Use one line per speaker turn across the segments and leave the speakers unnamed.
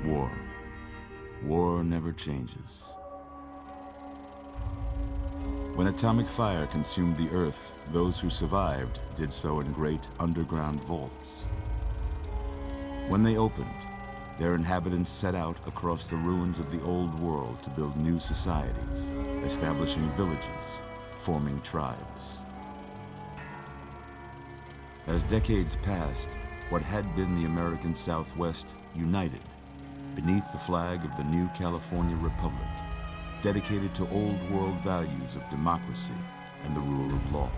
War. War never changes. When atomic fire consumed the Earth, those who survived did so in great underground vaults. When they opened, their inhabitants set out across the ruins of the old world to build new societies, establishing villages, forming tribes. As decades passed, what had been the American Southwest united beneath the flag of the new California Republic, dedicated to old world values of democracy and the rule of law.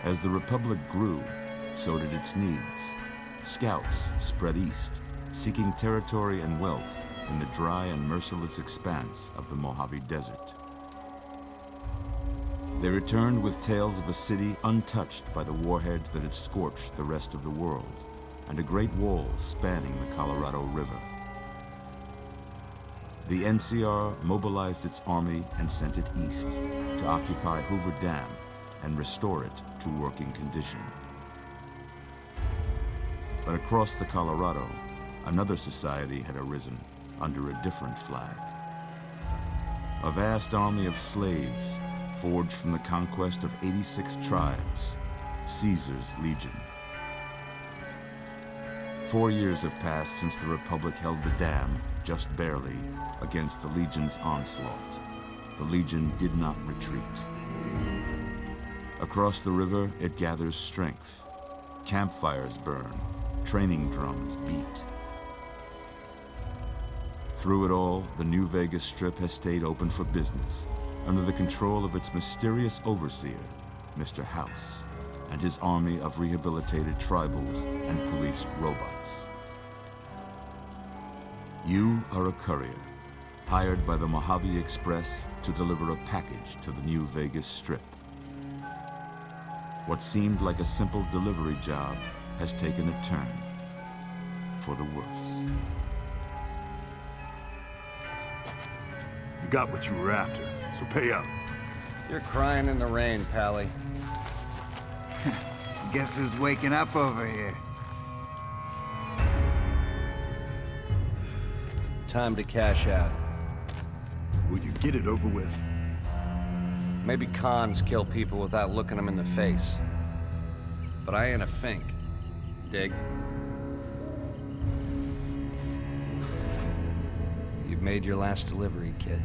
As the Republic grew, so did its needs. Scouts spread east, seeking territory and wealth in the dry and merciless expanse of the Mojave Desert. They returned with tales of a city untouched by the warheads that had scorched the rest of the world, and a great wall spanning the Colorado River. The NCR mobilized its army and sent it east to occupy Hoover Dam and restore it to working condition. But across the Colorado, another society had arisen under a different flag. A vast army of slaves forged from the conquest of 86 tribes, Caesar's Legion. 4 years have passed since the Republic held the dam, just barely, against the Legion's onslaught. The Legion did not retreat. Across the river, it gathers strength. Campfires burn, training drums beat. Through it all, the New Vegas Strip has stayed open for business, under the control of its mysterious overseer, Mr. House, and his army of rehabilitated tribals and police robots. You are a courier, hired by the Mojave Express to deliver a package to the New Vegas Strip. What seemed like a simple delivery job has taken a turn for the worse.
You got what you were after, so pay up.
You're crying in the rain, Pally.
Guess who's waking up over here?
Time to cash out.
Will you get it over with?
Maybe cons kill people without looking them in the face. But I ain't a fink. Dig? You've made your last delivery, kid.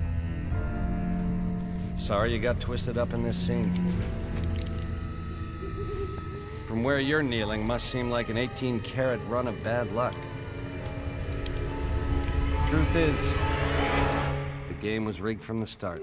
Sorry you got twisted up in this scene. From where you're kneeling must seem like an 18-carat run of bad luck. Truth is, the game was rigged from the start.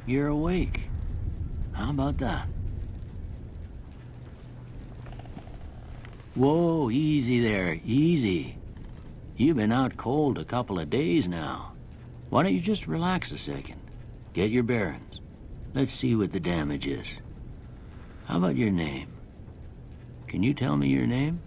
You're awake. How about that? Whoa, easy there, easy. You've been out cold a couple of days now. Why don't you just relax a second? Get your bearings. Let's see what the damage is. How about your name? Can you tell me your name?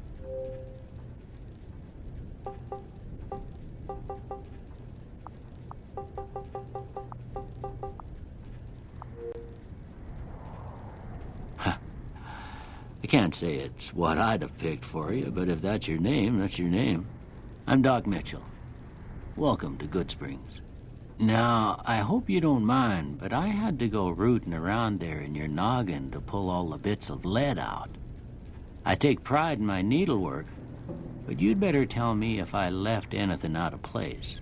I can't say it's what I'd have picked for you, but if that's your name, that's your name. I'm Doc Mitchell. Welcome to Goodsprings. Now, I hope you don't mind, but I had to go rooting around there in your noggin to pull all the bits of lead out. I take pride in my needlework, but you'd better tell me if I left anything out of place.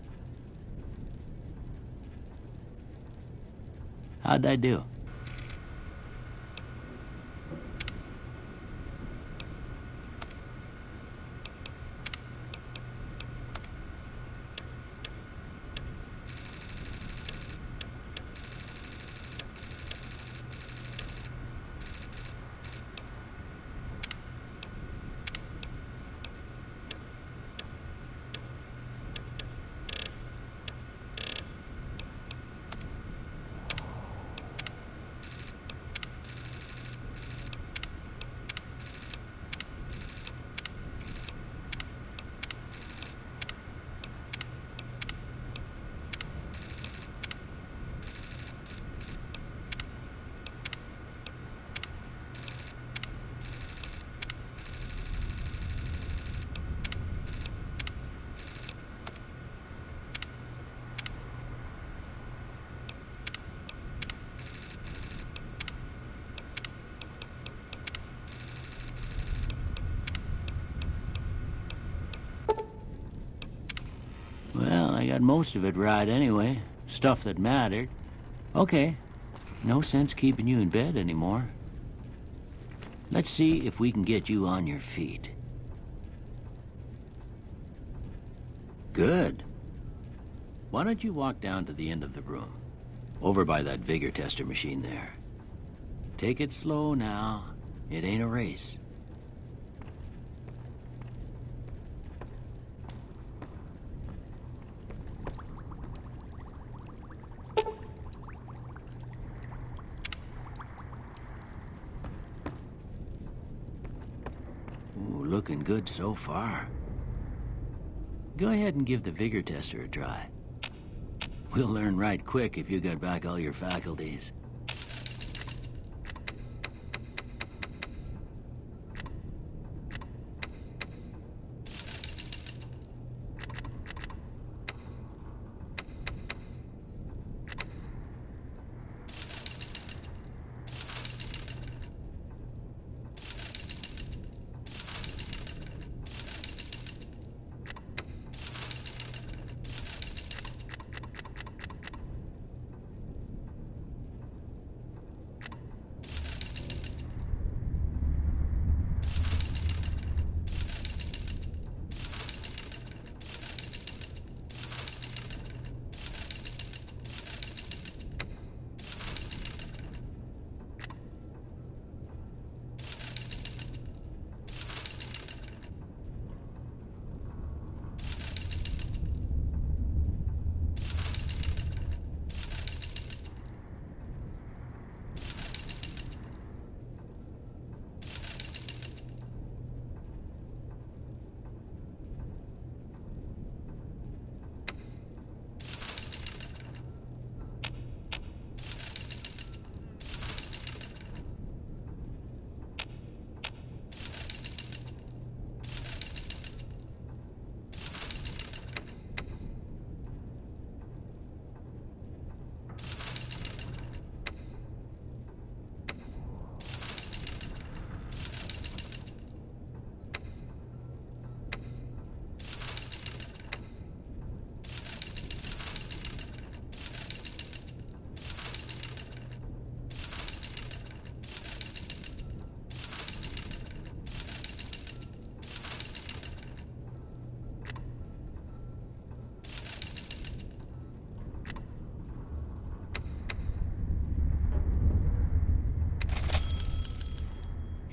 How'd I do? Well, I got most of it right anyway. Stuff that mattered. Okay. No sense keeping you in bed anymore. Let's see if we can get you on your feet. Good. Why don't you walk down to the end of the room? Over by that vigor tester machine there. Take it slow now. It ain't a race. Ooh, looking good so far. Go ahead and give the vigor tester a try. We'll learn right quick if you got back all your faculties.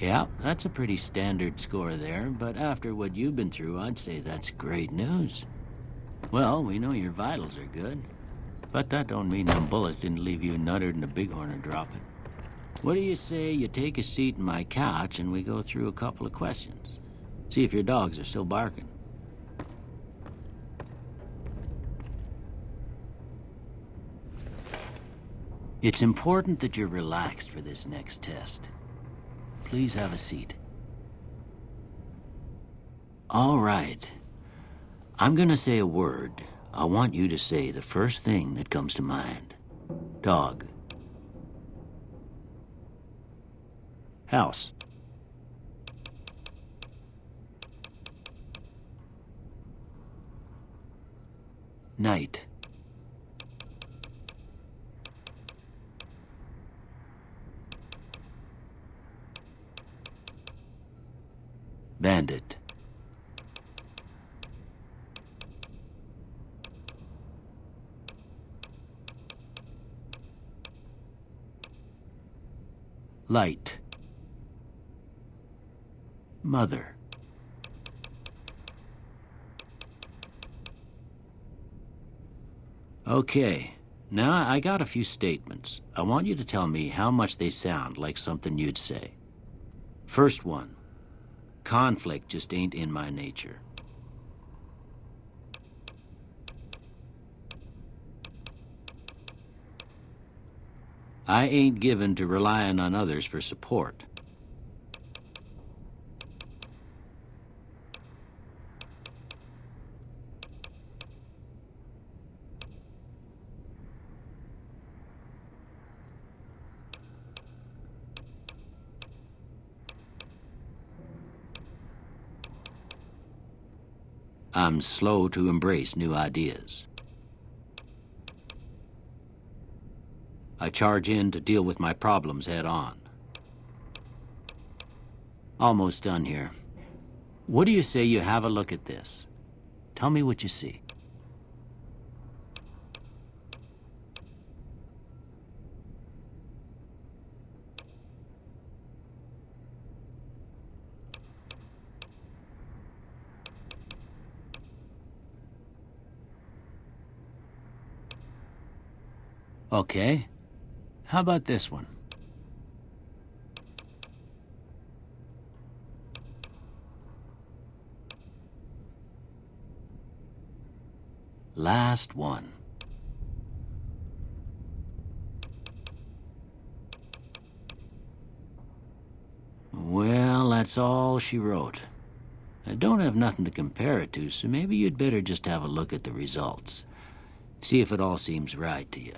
Yeah, that's a pretty standard score there, but after what you've been through, I'd say that's great news. Well, we know your vitals are good, but that don't mean them bullets didn't leave you nuttered and a bighorn are dropping. What do you say you take a seat in my couch and we go through a couple of questions? See if your dogs are still barking. It's important that you're relaxed for this next test. Please have a seat. All right. I'm gonna say a word. I want you to say the first thing that comes to mind. Dog. House. Night. Bandit. Light. Mother. Okay, now I got a few statements. I want you to tell me how much they sound like something you'd say. First one. Conflict just ain't in my nature. I ain't given to relying on others for support. I'm slow to embrace new ideas. I charge in to deal with my problems head on. Almost done here. What do you say you have a look at this? Tell me what you see. Okay. How about this one? Last one. Well, that's all she wrote. I don't have nothing to compare it to, so maybe you'd better just have a look at the results. See if it all seems right to you.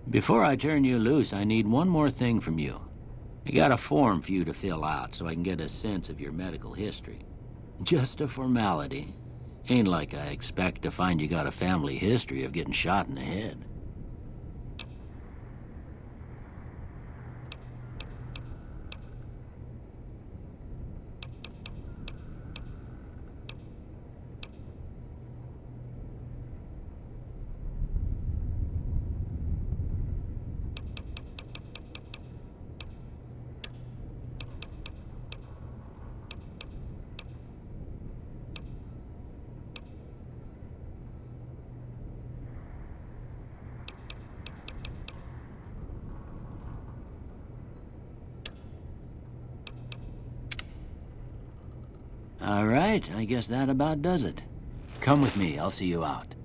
Before I turn you loose, I need one more thing from you. I got a form for you to fill out so I can get a sense of your medical history. Just a formality. Ain't like I expect to find you got a family history of getting shot in the head. All right, I guess that about does it. Come with me, I'll see you out.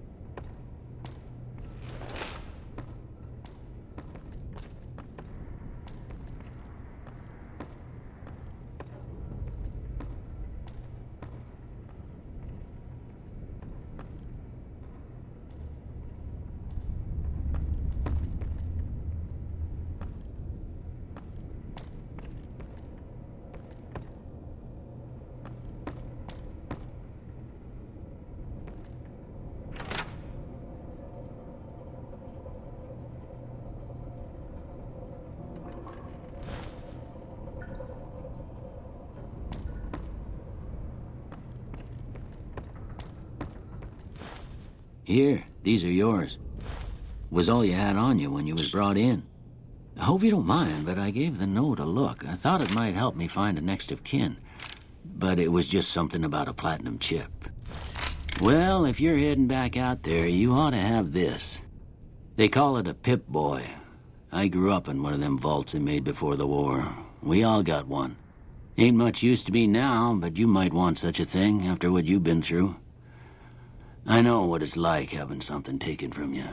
Here, these are yours. Was all you had on you when you was brought in. I hope you don't mind, but I gave the note a look. I thought it might help me find a next of kin. But it was just something about a platinum chip. Well, if you're heading back out there, you ought to have this. They call it a Pip-Boy. I grew up in one of them vaults they made before the war. We all got one. Ain't much use to me now, but you might want such a thing after what you've been through. I know what it's like having something taken from you.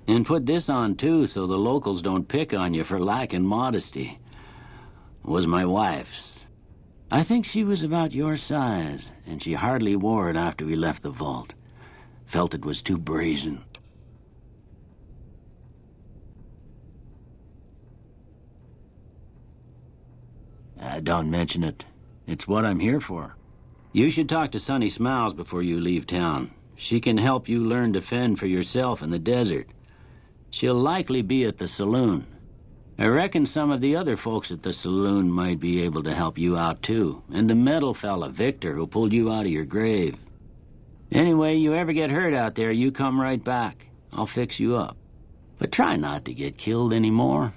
And put this on, too, so the locals don't pick on you for lacking modesty. Was my wife's. I think she was about your size, and she hardly wore it after we left the vault. Felt it was too brazen. Don't mention it. It's what I'm here for. You should talk to Sonny Smiles before you leave town. She can help you learn to fend for yourself in the desert. She'll likely be at the saloon. I reckon some of the other folks at the saloon might be able to help you out, too. And the metal fella, Victor, who pulled you out of your grave. Anyway, you ever get hurt out there, you come right back. I'll fix you up. But try not to get killed anymore.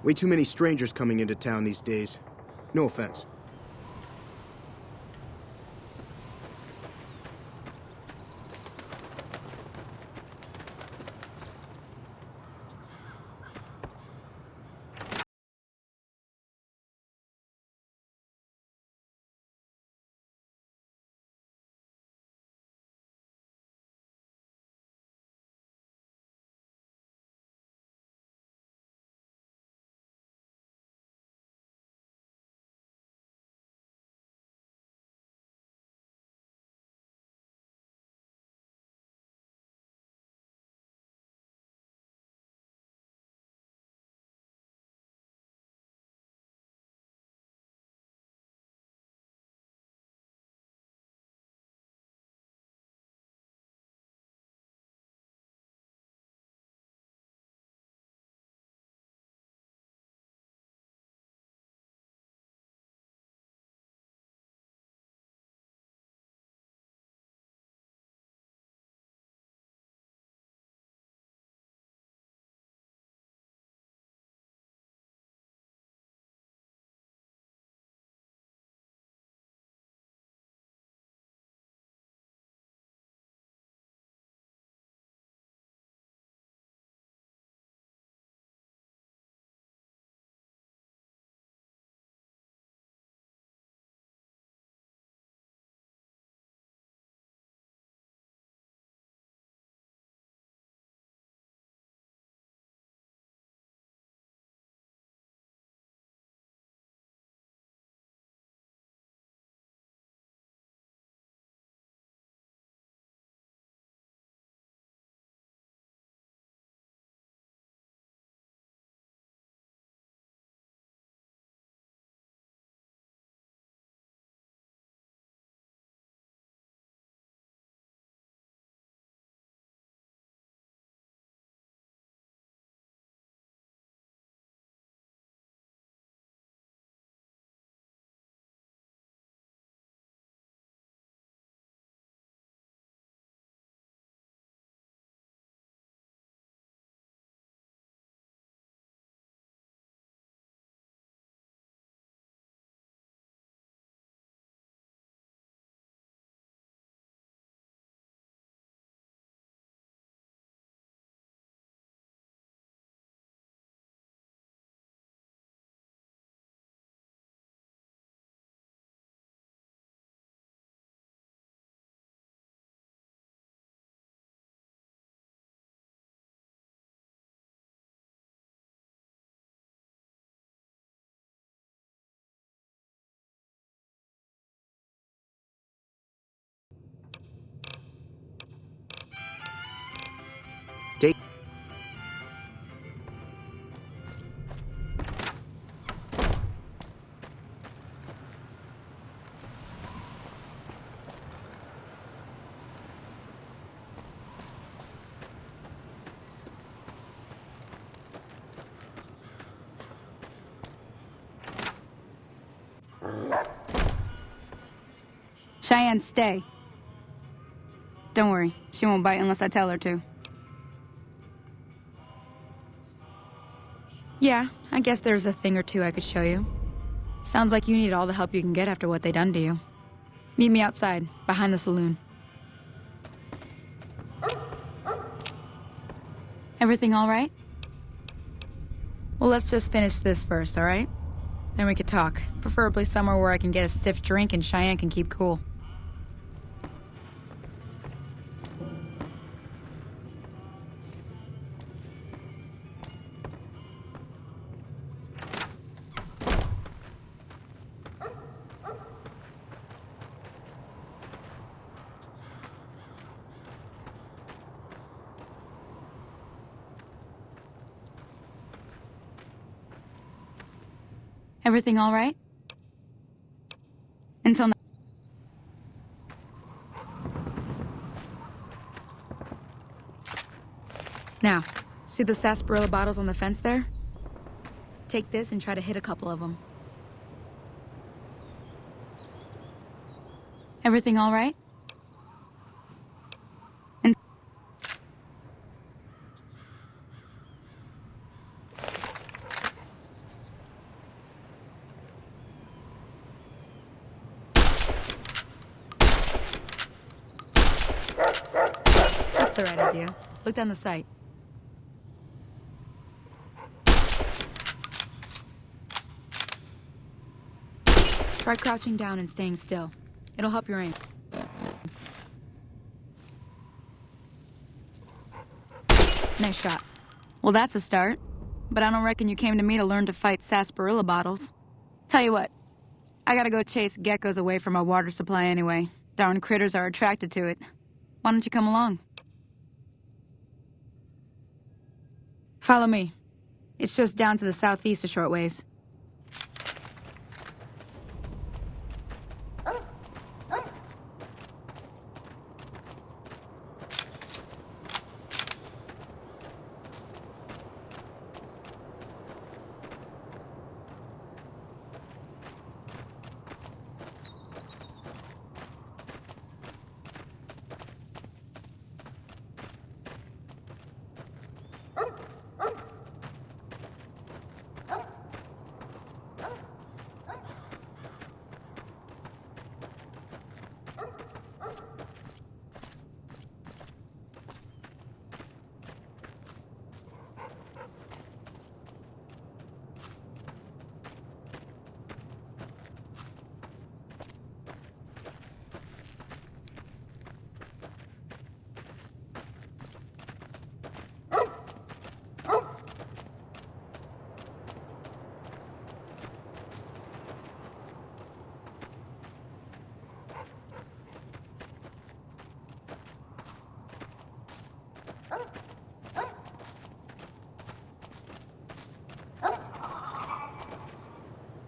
Way too many strangers coming into town these days. No offense. Take.
Cheyenne, stay. Don't worry, she won't bite unless I tell her to. Yeah, I guess there's a thing or two I could show you. Sounds like you need all the help you can get after what they done to you. Meet me outside, behind the saloon. Everything all right? Well, let's just finish this first, all right? Then we could talk. Preferably somewhere where I can get a stiff drink and Cheyenne can keep cool. Everything all right? Until now. Now, see the sarsaparilla bottles on the fence there? Take this and try to hit a couple of them. Everything all right? And the right idea. Look down the sight. Try crouching down and staying still. It'll help your aim. Nice shot. Well, that's a start. But I don't reckon you came to me to learn to fight sarsaparilla bottles. Tell you what, I gotta go chase geckos away from our water supply anyway. Darn critters are attracted to it. Why don't you come along? Follow me. It's just down to the southeast a short ways.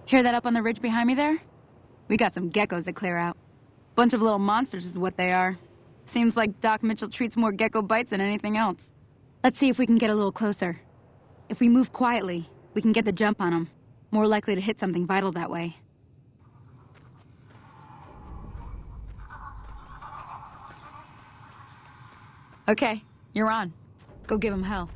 Hear that up on the ridge behind me there? We got some geckos to clear out. Bunch of little monsters is what they are. Seems like Doc Mitchell treats more gecko bites than anything else. Let's see if we can get a little closer. If we move quietly, we can get the jump on them. More likely to hit something vital that way. Okay, you're on. Go give them hell.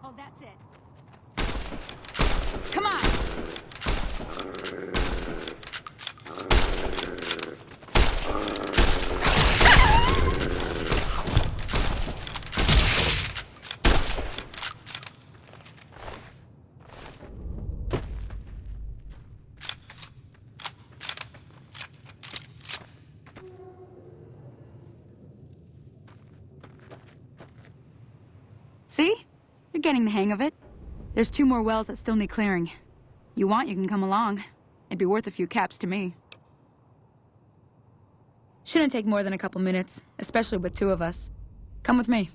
Oh, that's it. Come on! See? You're getting the hang of it. There's 2 more wells that still need clearing. You want, you can come along. It'd be worth a few caps to me. Shouldn't take more than a couple minutes, especially with 2 of us. Come with me.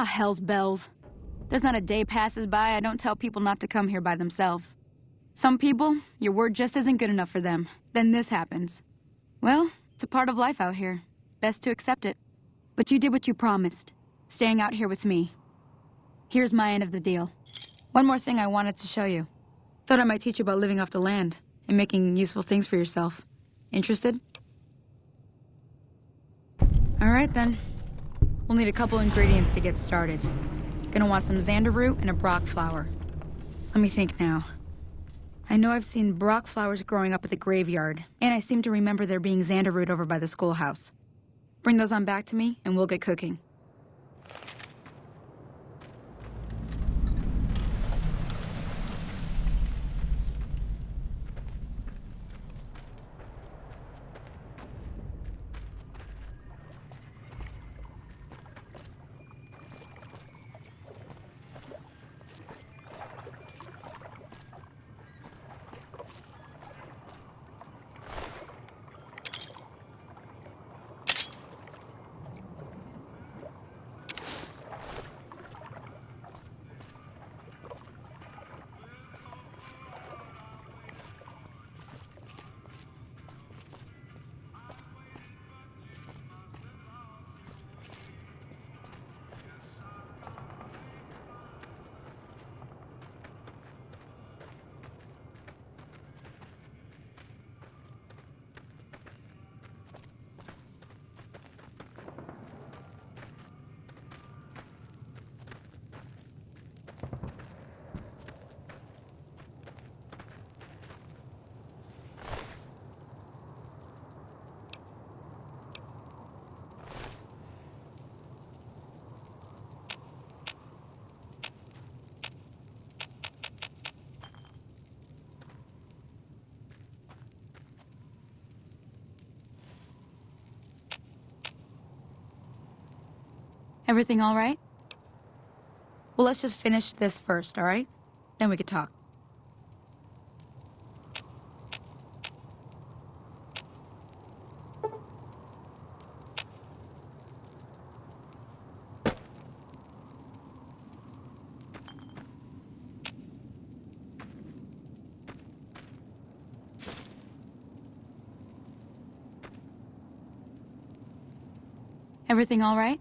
Ah, hell's bells. There's not a day passes by I don't tell people not to come here by themselves. Some people, your word just isn't good enough for them. Then this happens. Well, it's a part of life out here. Best to accept it. But you did what you promised, staying out here with me. Here's my end of the deal. One more thing I wanted to show you. Thought I might teach you about living off the land and making useful things for yourself. Interested? All right, then. We'll need a couple ingredients to get started. Gonna want some xander root and a brock flower. Let me think now. I know I've seen brock flowers growing up at the graveyard, and I seem to remember there being xander root over by the schoolhouse. Bring those on back to me, and we'll get cooking. Everything all right? Well, let's just finish this first, all right? Then we could talk. Everything all right?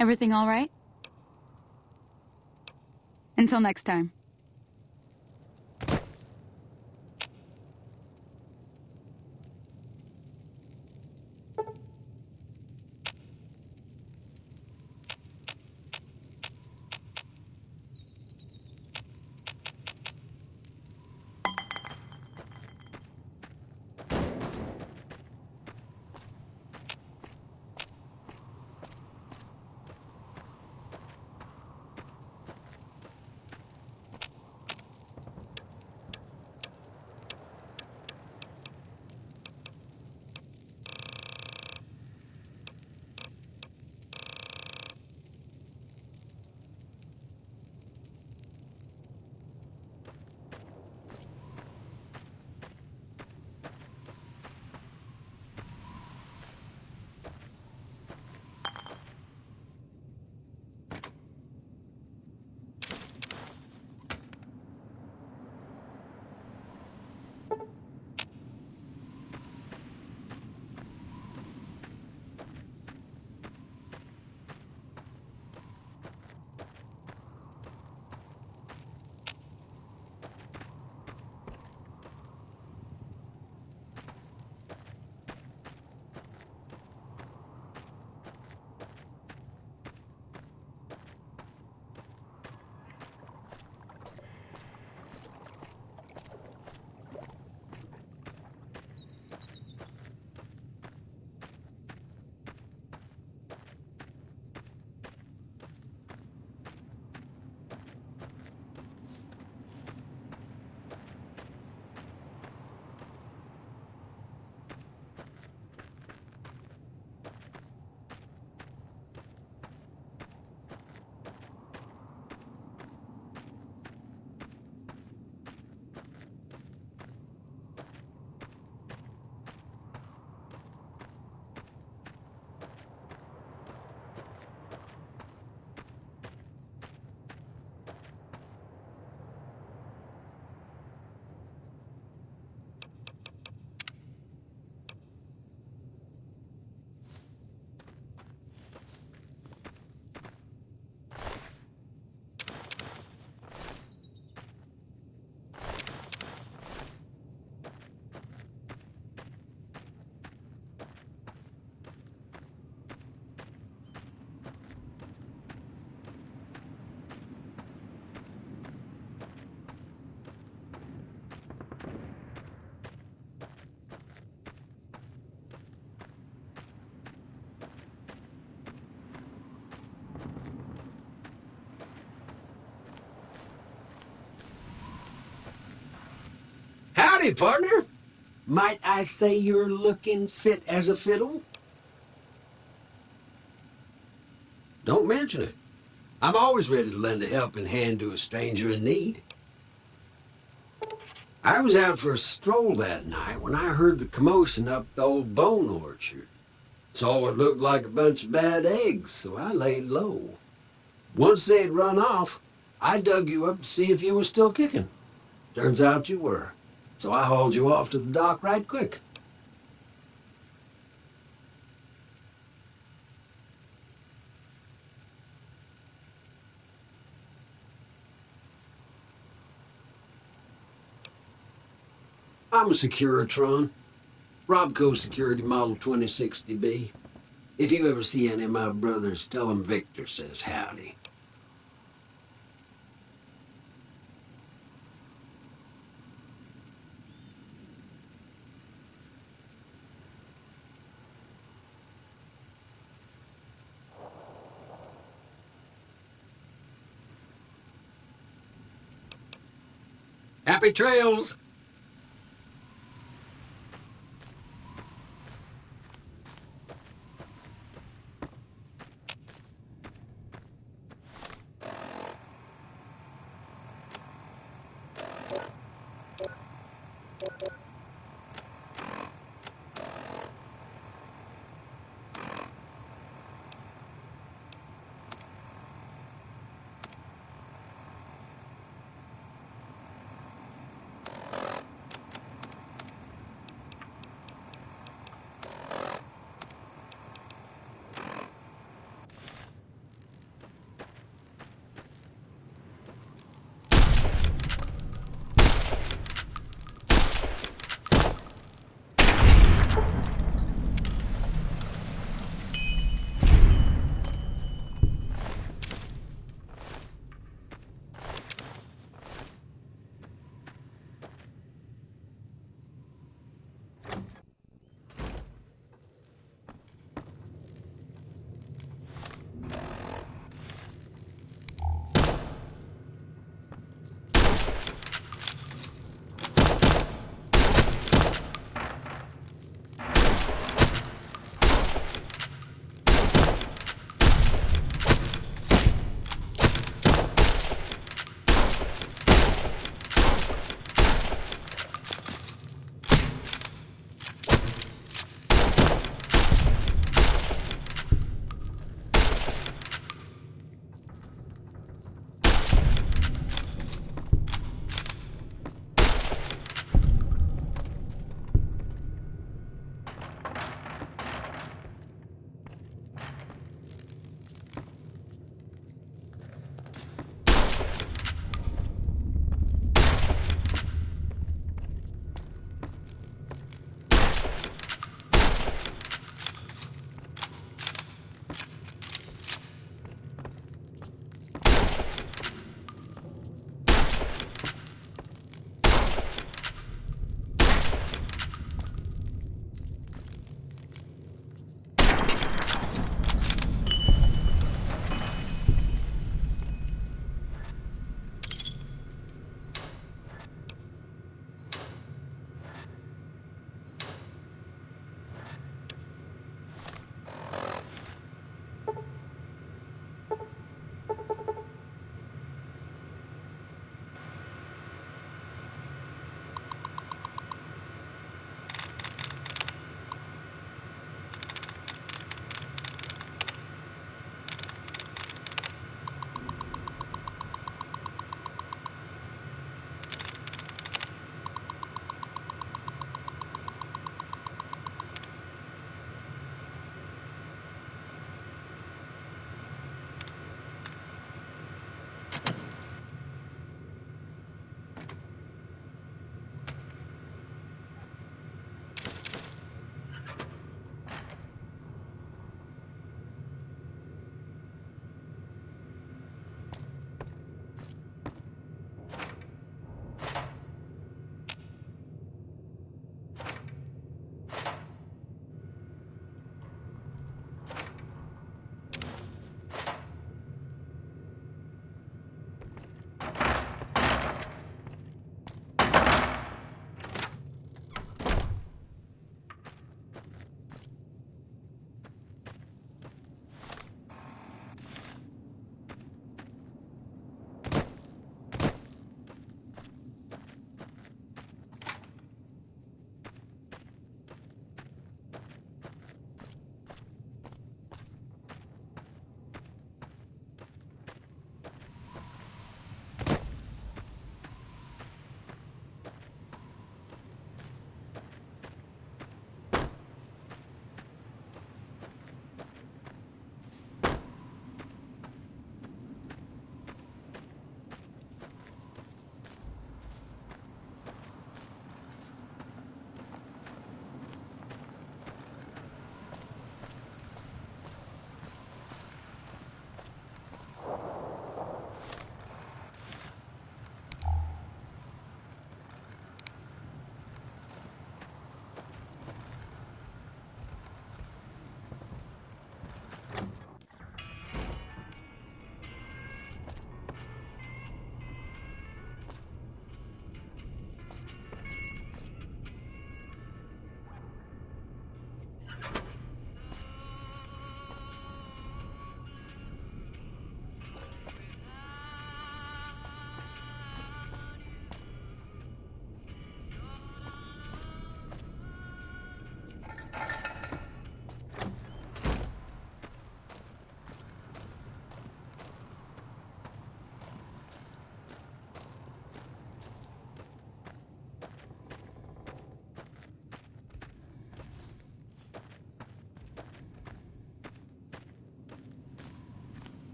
Everything all right? Until next time.
Howdy, partner. Might I say you're looking fit as a fiddle? Don't mention it. I'm always ready to lend a helping hand to a stranger in need. I was out for a stroll that night when I heard the commotion up the old bone orchard. Saw what looked like a bunch of bad eggs, so I laid low. Once they had run off, I dug you up to see if you were still kicking. Turns out you were, so I hauled you off to the dock right quick. I'm a Securitron. Robco Security Model 2060B. If you ever see any of my brothers, tell them Victor says howdy. Happy trails!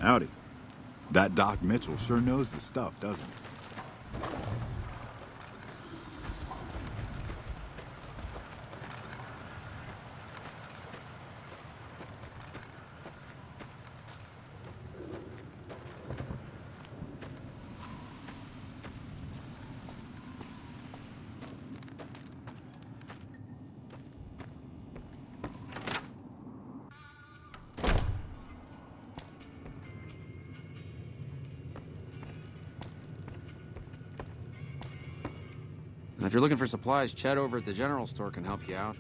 Howdy. That Doc Mitchell sure knows his stuff, doesn't he?
If you're looking for supplies, Chet over at the general store can help you out.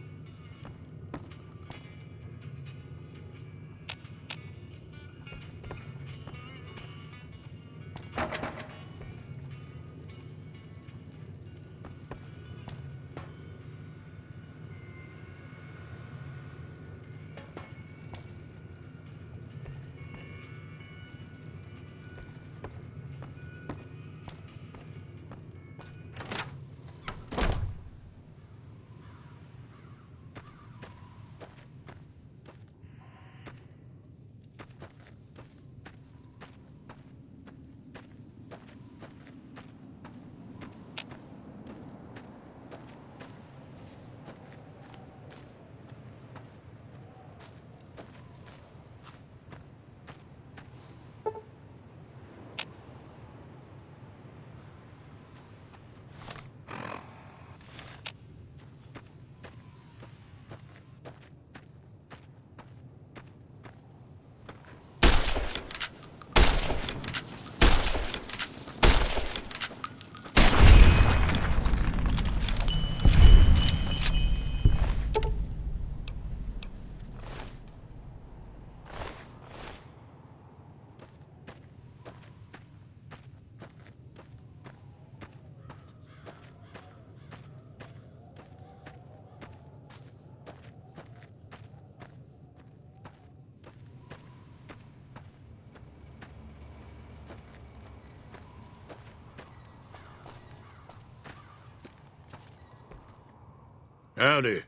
Howdy.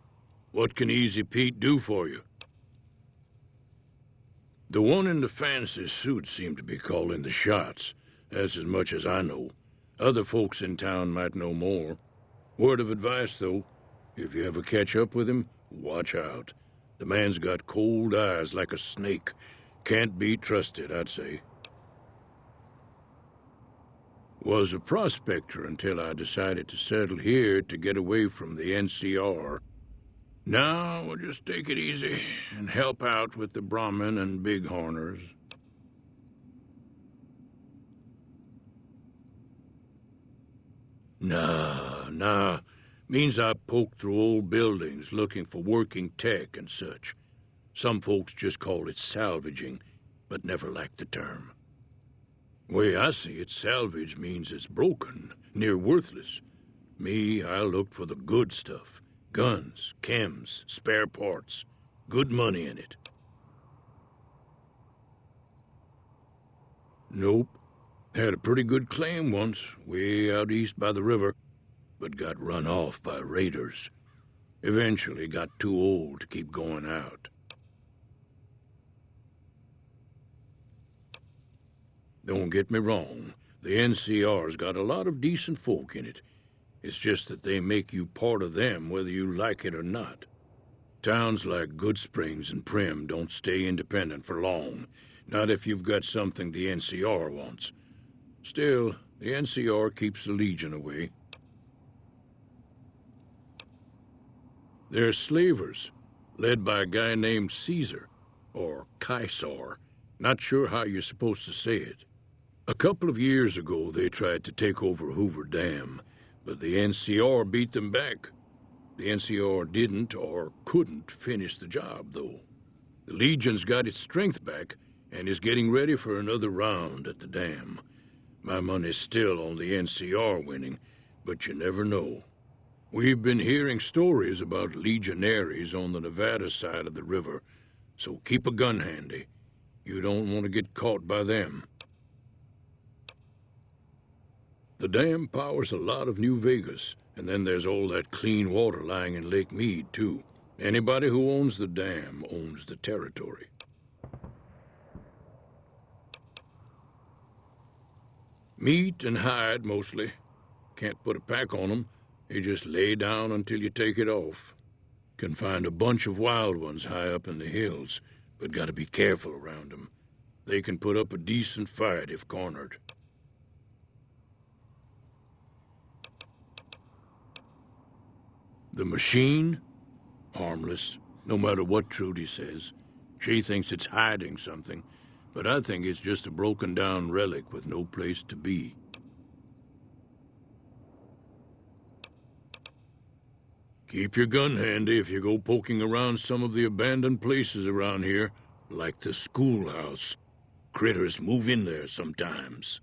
What can Easy Pete do for you? The one in the fancy suit seemed to be calling the shots. That's as much as I know. Other folks in town might know more. Word of advice, though. If you ever catch up with him, watch out. The man's got cold eyes like a snake. Can't be trusted, I'd say. Was a prospector until I decided to settle here to get away from the NCR. Now, we'll just take it easy and help out with the Brahmin and Bighorners. Nah. Means I poke through old buildings looking for working tech and such. Some folks just call it salvaging, but never liked the term. Way I see it, salvage means it's broken, near worthless. Me, I look for the good stuff. Guns, chems, spare parts. Good money in it. Nope. Had a pretty good claim once, way out east by the river, but got run off by raiders. Eventually got too old to keep going out. Don't get me wrong, the NCR's got a lot of decent folk in it. It's just that they make you part of them whether you like it or not. Towns like Goodsprings and Prim don't stay independent for long, not if you've got something the NCR wants. Still, the NCR keeps the Legion away. They're slavers, led by a guy named Caesar, or Caesar. Not sure how you're supposed to say it. A couple of years ago, they tried to take over Hoover Dam, but the NCR beat them back. The NCR didn't or couldn't finish the job, though. The Legion's got its strength back and is getting ready for another round at the dam. My money's still on the NCR winning, but you never know. We've been hearing stories about legionaries on the Nevada side of the river, so keep a gun handy. You don't want to get caught by them. The dam powers a lot of New Vegas, and then there's all that clean water lying in Lake Mead, too. Anybody who owns the dam owns the territory. Meat and hide, mostly. Can't put a pack on them. You just lay down until you take it off. Can find a bunch of wild ones high up in the hills, but gotta be careful around them. They can put up a decent fight if cornered. The machine? Harmless, no matter what Trudy says. She thinks it's hiding something, but I think it's just a broken-down relic with no place to be. Keep your gun handy if you go poking around some of the abandoned places around here, like the schoolhouse. Critters move in there sometimes.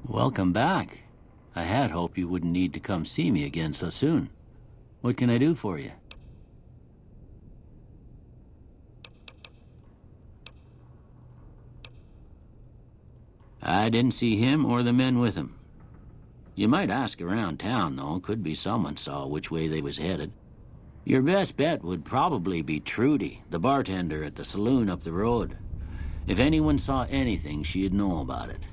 Welcome back. I had hoped you wouldn't need to come see me again so soon. What can I do for you? I didn't see him or the men with him. You might ask around town, though. Could be someone saw which way they was headed. Your best bet would probably be Trudy, the bartender at the saloon up the road. If anyone saw anything, she'd know about it.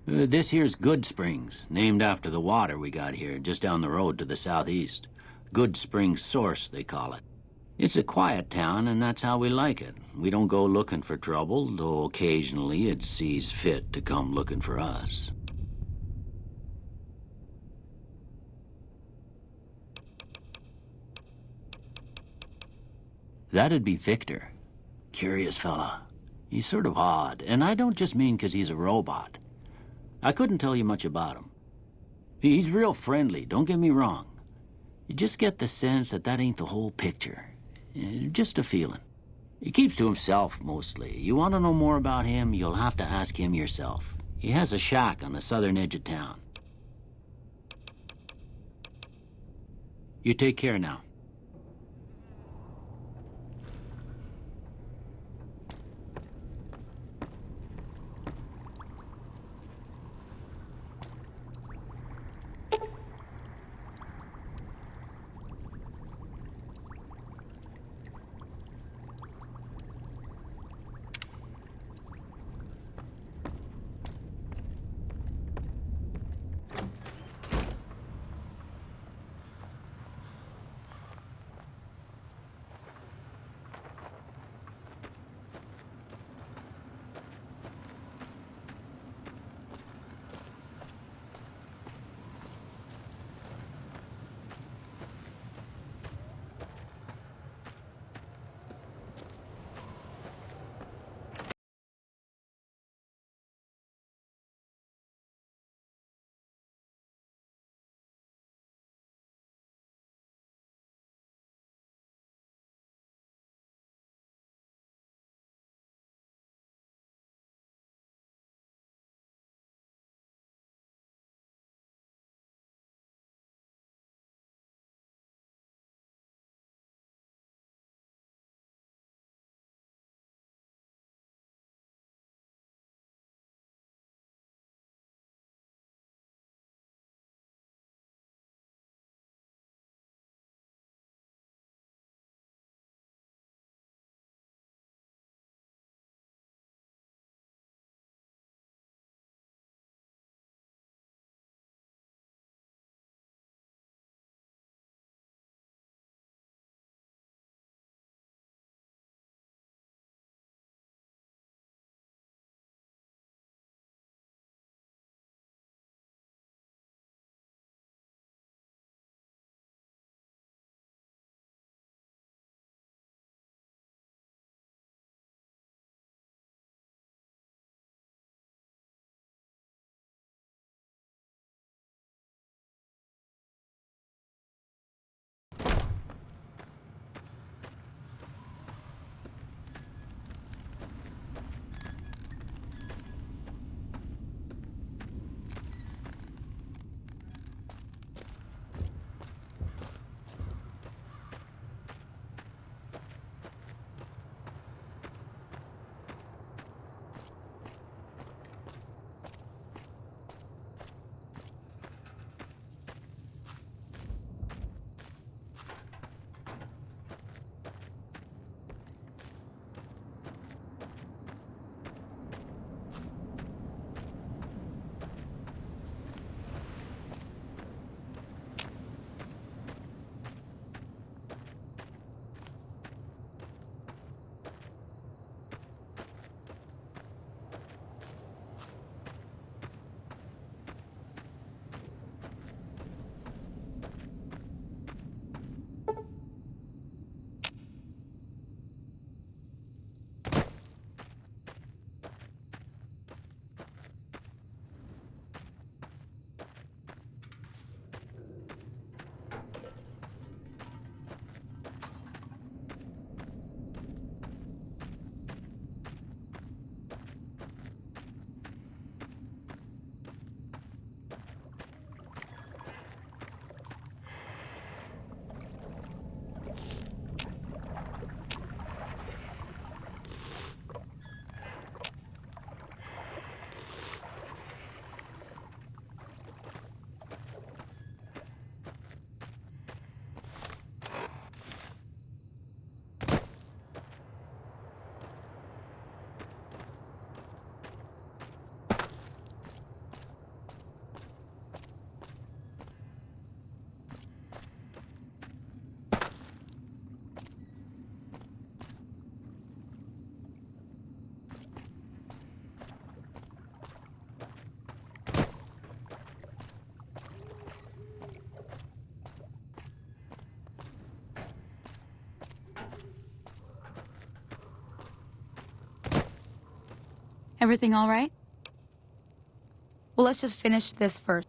This here's Good Springs, named after the water we got here, just down the road to the southeast. Good Springs Source, they call it. It's a quiet town, and that's how we like it. We don't go looking for trouble, though occasionally it sees fit to come looking for us. That'd be Victor. Curious fella. He's sort of odd, and I don't just mean 'cause he's a robot. I couldn't tell you much about him. He's real friendly, don't get me wrong. You just get the sense that ain't the whole picture. Just a feeling. He keeps to himself, mostly. You want to know more about him, you'll have to ask him yourself. He has a shack on the southern edge of town. You take care now.
Everything all right? Well, let's just finish this first.